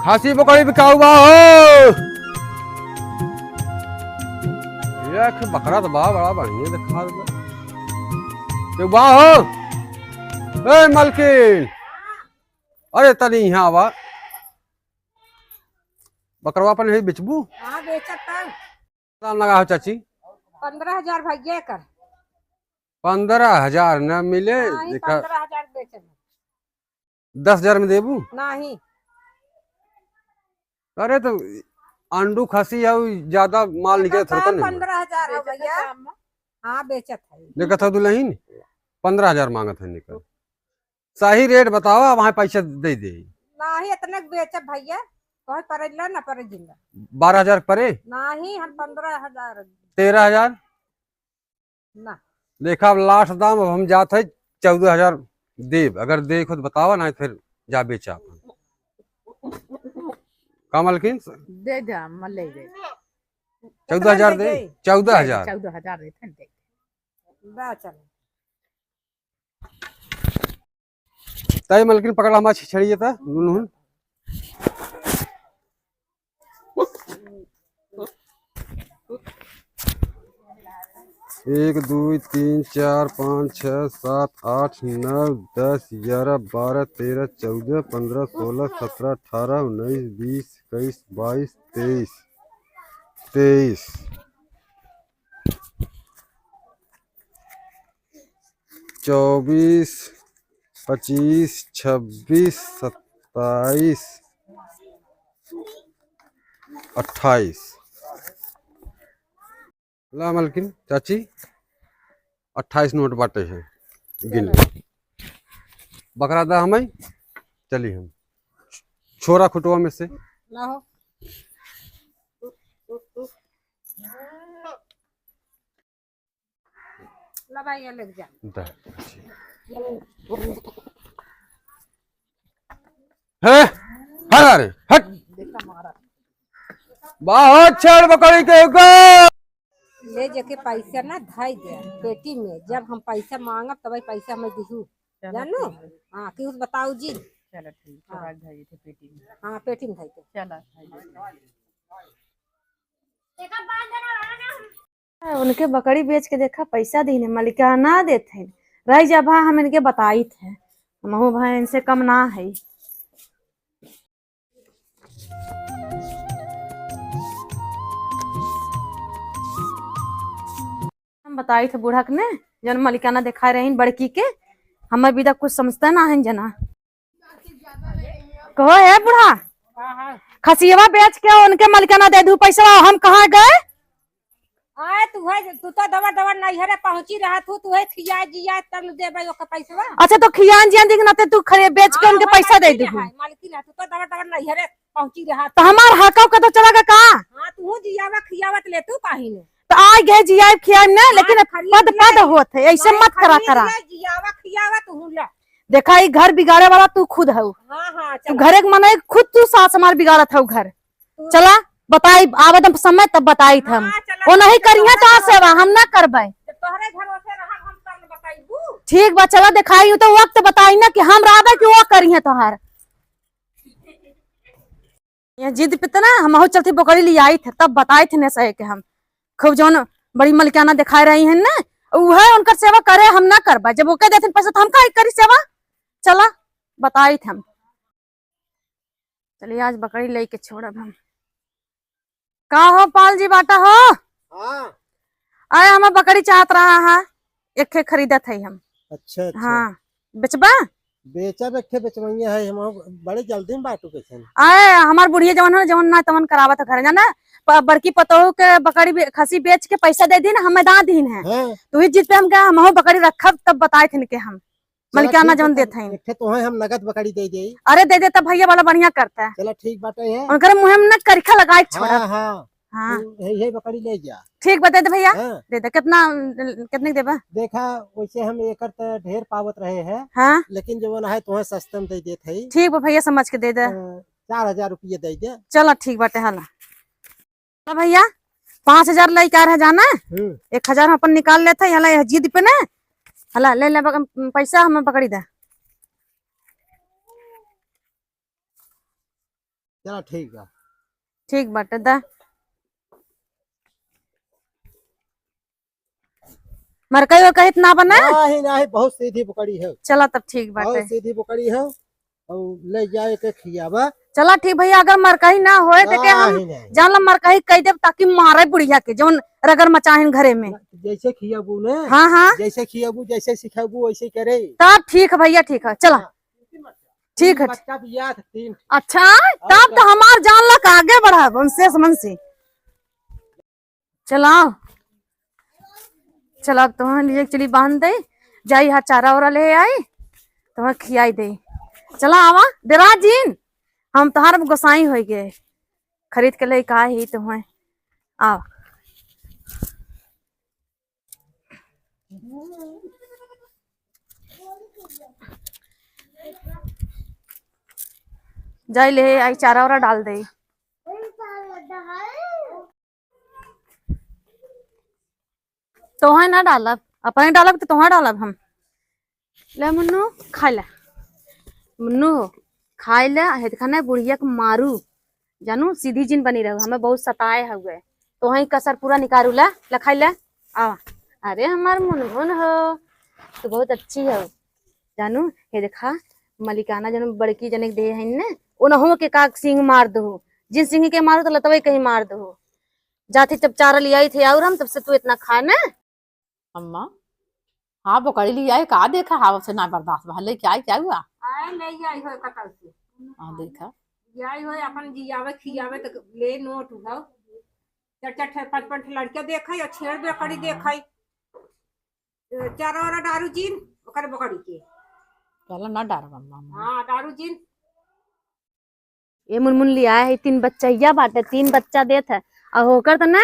खासी पकौड़ी बिकाऊ बा हो। ये बकरा तो बड़ा बढ़िया दिखा दे बा हो। ए मलकिन, अरे तनी यहाँ आवा। बकरवा अपन है बेचबू? हाँ बेचत दाम लगा हो चाची? 15,000 भैया कर। 15,000 न मिले? देखा 15,000 बेचत 10,000 में देबू? नहीं। अरे तो अंडू खसी है ज्यादा माल निकले थोड़ा नहीं। 15,000 है भैया। हाँ बेचत है। देखा था दुल्हन 15,000 मांगत है निकल। सही रेट बताओ, वहां पैसे दे दे। नहीं इतने बेचत भैया, कोई परेला ना परे जिंदा। 12,000 परे? नहीं हम 15,000। 13,000 ना देखा लास्ट दाम। अब हम जाते है 14,000 देव। अगर दे खुद बतावा ना फिर जा बेचा। कमल की दे दे मल्ले दे 14,000 दे। 14,000 14,000 दे चल। तय मलकिन पकड़ हमारा छड़िए था दुनू। एक 2 3 4 5 6 7 8 9 10 11 12 13 14 15 16 17 18 19 20 21 22 23 23 24 25 26 27 28। ला मलकिन चाची 28 नोट बाटे हैं गिन। बकरा दा हमें चली हम छोरा खुटवा में से ना हो ला भैया लग जा। है अरे हट बहुत छेड़ बकरी के ऊपर। ले जाके पैसा ना धाई दे पेटी में। जब हम पैसा मांगब तब पैसा मैं दिहू जानू। हाँ कि बताऊ जी। चलो ठीक है रख धाई थे पेटी में। हाँ पेटी में धाई दे। चलो उनके बकरी बेच के देखा पैसा दीने मलिका ना देते रह जा भा हम इनके बताई थे महू भाई इनसे कम ना है। हम बताई थे बूढ़ा के ने जन मलिकाना दिखा रही बड़की के। हमें भी तक कुछ समझता ना है जना कहो है बूढ़ा खसियवा बेच के उनके मलिकाना दे दू पैसा। हम कहाँ गए? आए तू तो दवा दवा नहीं हरे पहुंची रहा तू है खिया जिया तब देबे ओका पैसा। अच्छा तो खियान जियान दिखना तू खरे बेच के उनके पैसा दे दू। मालकिन है तू तो दवा दवा नहीं हरे पहुंची रहा तो हमार हका का तो चला का। हां तू जियावा खियावत ले तू पाही ने तो आ गए जिया खिया ने लेकिन पद पद होत है ऐसे मत करा जियावा खियावा तू ले। देखा ये घर बिगाड़े वाला तू खुद है। हां हां तू घरे के मने खुद तू सास हमार बिगाड़त है घर। चला बताई आवेदन समय तब बताई थे हम वो नहीं करिए कहाँ सेवा हम ना करबे। तोहरे घर ओसे रहा हम तब बताईबू। ठीक बा चला दिखाई तो वक्त बताई ना कि हम रहबे कि वो करिए तोहार। ये जिद पे ना हम चलती बकरी ले आई थे तब बताए थे न सहे के हम खूब जौन बड़ी मलिकाना दिखा रही है ना वह उनकर सेवा करे हम ना करबे। जब वो कह देते पैसा तो हम का करी सेवा। चला बताई थे हम। चलिए आज बकरी ले के छोड़ब हम। का हो पाल जी बाटा हो? हाँ आए हमें बकरी चाहत रहा है एक खरीदत है हम। अच्छा अच्छा हाँ बेचबा? बेचा बेचे बेचवैया है हम बड़े जल्दी में बाटू कैसे। आए हमार बुढ़िया जवन है जवन ना तवन करावत घर जाना बड़की पतोह के बकरी खसी बेच के पैसा दे दी ना हमें दा दीन है। तो इस चीज पे हम क्या हम बकरी रखब तब बताए थे के हम मलिकाना जवन देते हैं तो है हम नगद बकरी दे दे। अरे दे दे तब भैया वाला बढ़िया करता है। चलो ठीक बाटे है उनकर मुँह में ना करिखा लगाए छोड़ा। हाँ हाँ यही बकरी ले जा। ठीक बता दे भैया। हाँ। दे दे कितना कितने देबा? देखा वैसे हम एक ढेर पावत रहे हैं। हाँ लेकिन जो है तुम्हें सस्ते में दे देते है। ठीक बा भैया समझ के दे दे। 4,000 रुपये दे दे। चलो ठीक बाटे हाला तो भैया 5,000 ले क्या रह जाना 1,000 अपन निकाल लेते हला जिद पे ना हला ले ले पैसा हमें पकड़ी दे। चला ठीक है। ठीक बाटे दा मरकई और कहित ना बना। नहीं नहीं, बहुत सीधी पकड़ी है, चला तब ठीक बहुत बाटे। सीधी पकड़ी है। और ले जाए के खियावा। चला ठीक भैया, अगर मरकही ना होए तो के हम नहीं नहीं, जानला मरकही कह देब ताकि मारे बुढ़िया के जौन रगर मचाहिन घरे में। जैसे खियाबू ने, हाँ हाँ जैसे खियाबू जैसे सिखाबू वैसे करे। तब ठीक है भैया, ठीक है चला ठीक है। बच्चा भी याद 3। अच्छा तब तो हमार जान लक आगे बढ़ा उनसे समन से। चलाओ चला, अब तुम्हें लिए चली बांध दे, जाई हा चारा वारा ले आई तुम्हें खियाई दे। चला आवा डरा जीन, हम तोहार गोसाई हो गए खरीद के ले का ही तुम्हें। आओ जाई ले आई चारा वारा डाल दे। तोहे ना डालब, अपने डालब तो तोहे डालब हम। ले मुन्नू खा ले, मुन्नू खाए ले, हेत खाना बुढ़िया के मारू जानू सीधी जिन बनी रहू, हमें बहुत सताए हुए तो वही कसर पूरा निकालू। ले खाई ले आ। अरे हमार मुनमुन हो, तो बहुत अच्छी हो जानू। हे देखा मलिकाना जन बड़की जने दे है ने, उनहु के का सिंह मार दो, जिन सिंह के मारो तो लतवे कहीं मार दो। जाती जब चारा ले आई थे और हम तब से तू इतना खा ना। अम्मा हाँ पकड़ लिया है, का देखा हवा से ना बर्दाश्त भले क्या क्या हुआ। आए ले आई हो कतल से, हाँ देखा आई हो अपन जियावे खियावे तो ले नोट उठाओ। 4-4 5-5 लड़के देखा और छेड़ बेकड़ी देखा, चारा वारा दारू जीन ओकर बकड़ी के। पहले ना डर अम्मा। हाँ दारू जीन ये मुनमुन लिया है 3 बच्चा बाटे, 3 बच्चा देत है और होकर तो ना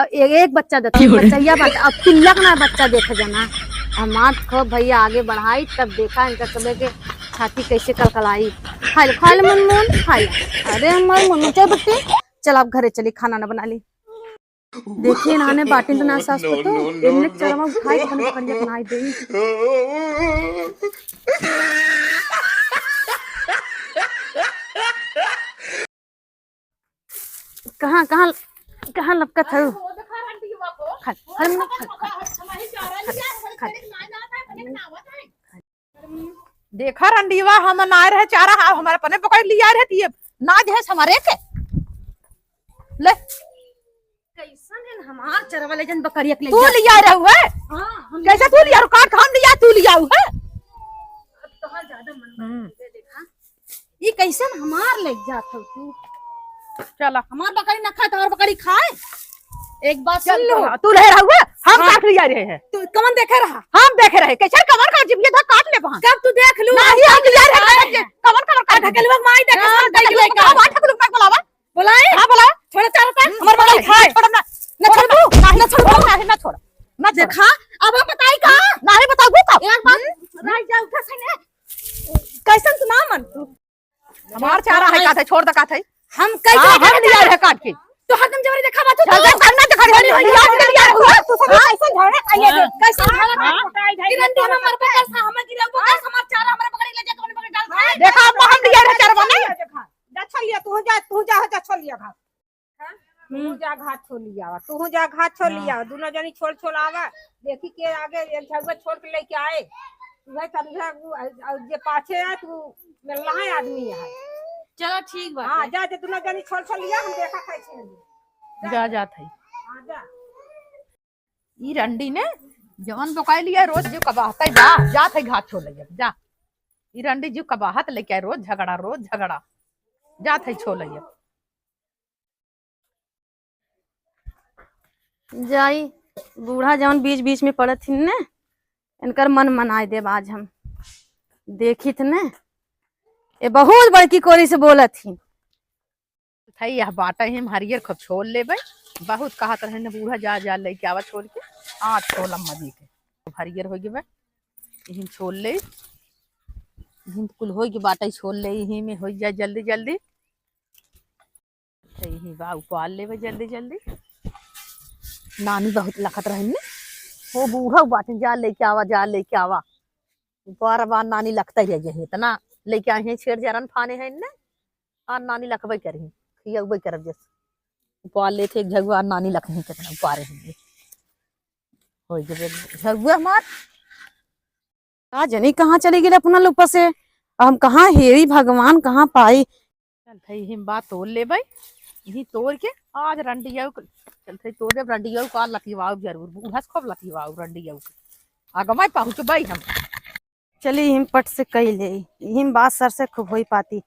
एक बच्चा देता बच्चा बाटे। अब तिलक ना बच्चा देखे जाना हमार खूब भैया आगे बढ़ाई, तब देखा इनका सबे के छाती कैसे कलकलाई। खा ले मुनमुन खा ले। अरे हमारे मुनमुन चल बच्चे, चल आप घरे चली खाना ना बना ली। देखिए नाने बाटी तो ना सास को तो इन्ने चरमा उठाई बन करिया बनाई देई। कहाँ कहाँ कहाँ लपकत है? खा खा मुन्नू, खा। देखा रंडीवा हम ना रहे चारा हमारे पने पकड़ लिया रहती है ना जे हमारे के ले कैसन है हमार चरवा ले जन बकरिया के ले तू लिया रहे हुए। हां कैसे तू लिया काट हम लिया तू लिया हुए। अब तो ज्यादा मन देखा ये कैसन हमार ले जात हो तू। चला हमार बकरी ना खाए तो और बकरी खाए। एक बात सुन चल लो, तू रह रहा हुए हम हाँ। काट लिया रहे हैं, तू कमन देखे रहा, हम देखे रहे कैसे कमर का जिब ये था काट ले वहां। कब तू देख लू नहीं हम लिया रहे कमर कमर काट ढकेलवा माई देखे हां सब देख ले का का बात है लोग बुलावा बुलाए। हां बुला छोड़ चारों पे हमार बकरी खाए छोड़ ना ना छोड़ दू नहीं छोड़ नहीं ना छोड़ ना देखा। अब हम बताई का नहीं बताओ का एक बात राय जा उठा से ने कैसन तू ना मन तू हमार चारा है का छोड़ द का थे हम हां कैसे हम लिया रहे काट के तो हरदम जबरी देखा बात चल चल करना दिखा रही लिया लिया हुआ तू सब कैसे झगड़ा खाइए दे कैसे झगड़ा हाँ। किरण में मर पे कैसा हम गिरा वो कैसा हमार चारा हमारे बकरी ले जा के बकरी डाल खाए। देखा अब हम लिया रहे चारा बने जा छोलिया तू जा छोलिया घाट। तू जा घाट छोलिया तू जा घाट छोलिया दोनों जनी छोड़ आवा। देखी के आगे एक झगड़ा छोड़ के लेके आए वही समझा और जे पाछे है तू मिलना है आदमी है। चलो ठीक बात हां जा दोनों जनी छोड़ लिया हम देखा कैसे जा जा थई हां जा। ई रंडी ने जवन पकाई लिया रोज जो कबाहत है जा थई घाट छोड़ ले जा। ई रंडी जो कबाहत लेके आए रोज झगड़ा जा थई छोड़ ले जाई बूढ़ा जवन बीच बीच में पड़त थी ने इनकर मन मनाए देब आज हम देखी थे ने ये बहुत बड़की कोरी से बोलत थी। थई यह बाटा हम हरियर खूब छोड़ लेबे बहुत कहत रहे ने बूढ़ा जा लेके आवा छोड़ के आ छोलम मजी के हरियर हो गेबे इहिन छोड़ ले इहिन कुल हो के बाटा छोड़ ले इही में हो जाए जल्दी जल्दी यही बा उपाल लेबे जल्दी जल्दी। नानी बहुत लखत रहे ने वो बूढ़ा बाटे जा लेके आवा बार बार नानी लगता ही रह इतना लेके आए हैं छेड़ जरन फाने हैं ने आ नानी लखबे करही खियाबे करब जैसे उपार लेते एक झगुआ नानी लखनी कितना उपारे होंगे हो जब झगुआ मार का जनी कहाँ चली गई अपना ऊपर से हम कहाँ हेरी भगवान कहाँ पाई। चल थई हिम बात तोड़ ले भाई यही तोड़ के आज रंडिया चल थई तोड़ दे रंडिया का लतीवाऊ जरूर बूढ़ा खूब लतीवाऊ रंडिया के आगमाई पहुंच भाई हम चली हिम पट से कही ले हिम बात सर से खूब होई पाती।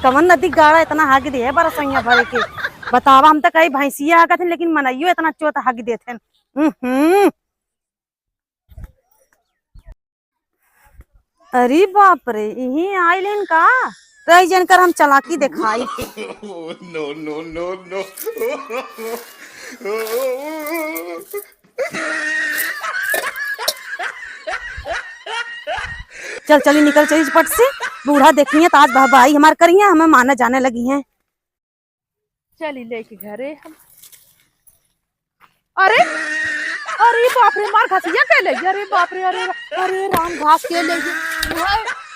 कवन नदी गाड़ा इतना हागी दे बरसैया भरे के बतावा हम तो कई भैंसिया हागत हैं लेकिन मनइयो इतना चोत हागी देते हैं। अरे बाप रे यही आइलेन का रही जनकर हम चलाकी दिखाई। no, no, no, no. चल चली निकल चली पट से बूढ़ा देखिए तो आज भाई हमार करिए हमें माना जाने लगी हैं। चली लेके घरे हम अरे अरे बाप रे मार घसिया के ले अरे बाप रे अरे अरे राम घास के ले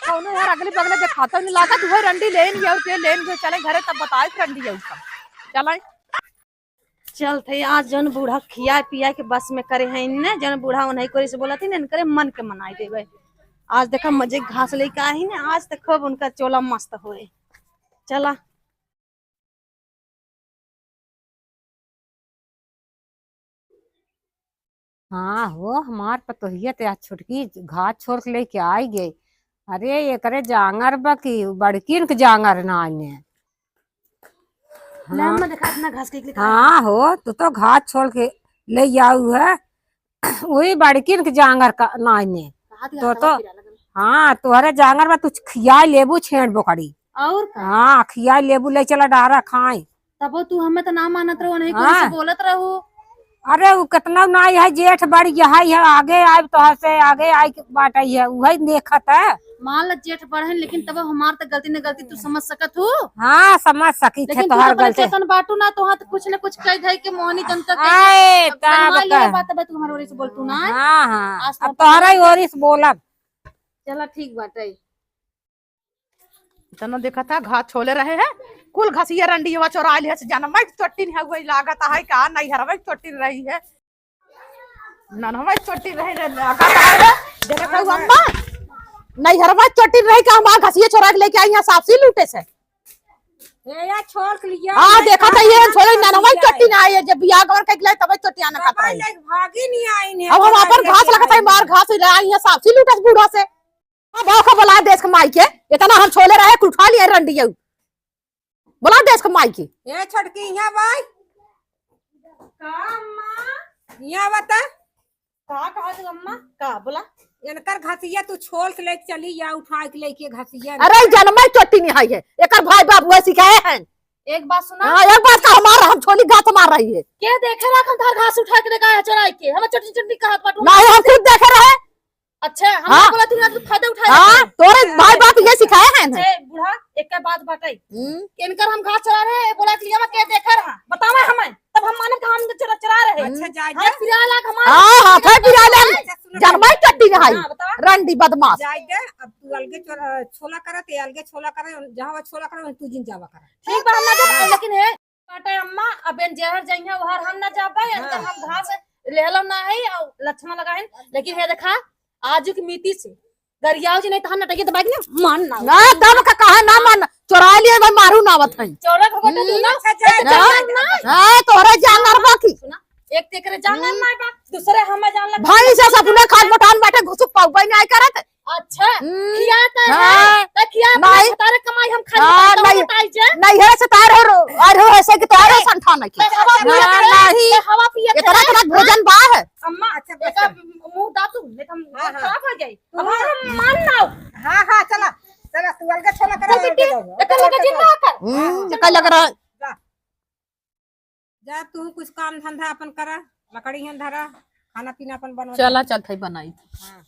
कौनो यार अगले बगले दिखाता नहीं लागा तू रंडी लेन और के लेन के चले घरे तब बताए रंडी है उसका चल चल थे आज जन बूढ़ा खिया पिया के बस में करे हैं ने जन बूढ़ा उन्हीं कोरी से बोला थी ने करे मन के मनाई देवे आज देखा मजे घास लेके आई ने आज तक खूब उनका चोला मस्त होए। चला हाँ हो हमार पतोहिया ते आज छुटकी घाट छोड़ के लेके आई गई। अरे ये करे जांगर बकी बड़कीन के जांगर ना आने ले हम देखा इतना घास के हाँ हो तो घाट छोड़ के ले आऊ है वही बड़कीन के जांगर का ना आने तो हाँ तुहरे जांगर में तू खिया लेबू छेड़ बोकड़ी और का? हाँ खिया लेबू ले चला डारा खाए तब तू हमें तो ना मानत रहो नहीं कोई से बोलत रहो। अरे वो कितना ना है जेठ बड़ी यही है आगे आए तो से आगे आई बाट है वही देखत है मान ल जेठ बढ़े लेकिन तब हमार तो गलती न गलती तू समझ सकत हो। हाँ समझ सकी थे तो हर गलती चेतन बाटू ना तो हाथ कुछ न कुछ कह धई के मोहनी जनता आए बात तब तू हमारे ओरी से बोल तू ना। हाँ हाँ अब तोहरा ही ओरी से बोलब चला ठीक बाटे तना देखा था घास छोले रहे हैं कुल घसिया रंडी हुआ चोरा लिया से जाना मैं चोटी नहीं हुई लागत है का नहीं हरवे चोटी रही है ना हमारी चोटी रही लागत है देखा हुआ अम्मा नहीं हरवा चोटी रही का हम घसिया चोरा के लेके आई यहां साफ सी लूटे से ए यार छोड़ के लिया हां देखा था ये छोड़े ना हमारी चोटी ना आई है जब बियाह गवर के ले तब चोटी आना का भागी नहीं आई ने अब हम पर घास लगा था मार घास ले आई यहां साफ सी लूटे से बूढ़ा से हां बाप का बोला देश के माई के इतना हम छोले रहे कुल उठा लिए रंडी बोला देश के माई की ए छटकी यहां भाई का अम्मा यहां बता का कहा तू अम्मा का बोला इनकर घसिया तू छोड़ के लेके चली या उठा के लेके घसिया अरे जन्म चोटी नहीं आई है एक भाई बाप वो सिखाए हैं एक बात सुना। हाँ एक बात का हमारा हम छोली घास मार रही है के देखे रहा हम तार घास उठा के लेके आया चराई के हम चटनी चटनी का हाथ बाटू नहीं हम खुद देखे रहे अच्छा हम हाँ। बोला तू फायदा उठाया हाँ तोरे भाई बाप ये सिखाए हैं बूढ़ा एक का बात बताई इनकर हम घास चरा रहे बोला कि लिया के देखे रहा बतावे हमें तब हम माने हम चरा रहे अच्छा जाए हाथ फिरा लाग हमारा हाँ हाँ फिर पिरा ले जन्म चोटी नहीं आई रंडी बदमाश जाए दे अब तू अलगे छोला करत है अलगे छोला करे जहां छोला करे तू जिन जावा कर ठीक बा हम ना जा लेकिन है काटे अम्मा अब जहर जइहा वहर हम ना जाबे अंदर हम घास लेहलम ना है और लक्षण लगाइन लेकिन है देखा आज की मिति से गरियाओ जी नहीं तो नटैया दबाई ना मान ना ना तब का कहा ना मान चोरा लिए भाई मारू ना आवत है चौड़ा खगो तो ना हां तोरे जानवर बाकी सुना एक तेकरे जानन ना बा दूसरे हम जान लग भाई से अपने खान मटान बैठे घुसुक पाऊ भाई नहीं करत अच्छा खियाता हाँ। है त खिया नहीं। तारे कमाई हम हाँ, खाली नहीं। बताई जे नहीं है से तार हो और हो ऐसे कि तार संठान की हवा पिया नहीं हवा पिया इतना इतना भोजन बा है अम्मा अच्छा बेटा मुंह दातू नहीं हम खराब हो जाई हमारा मान ना हां हां चला चला तू अलगे छोला करे एकर लगा जिन ना कर चका लग रहा जा तू कुछ काम धंधा अपन कर लकड़ी हन धरा खाना पीना अपन बनवा चला चल थई बनाई हां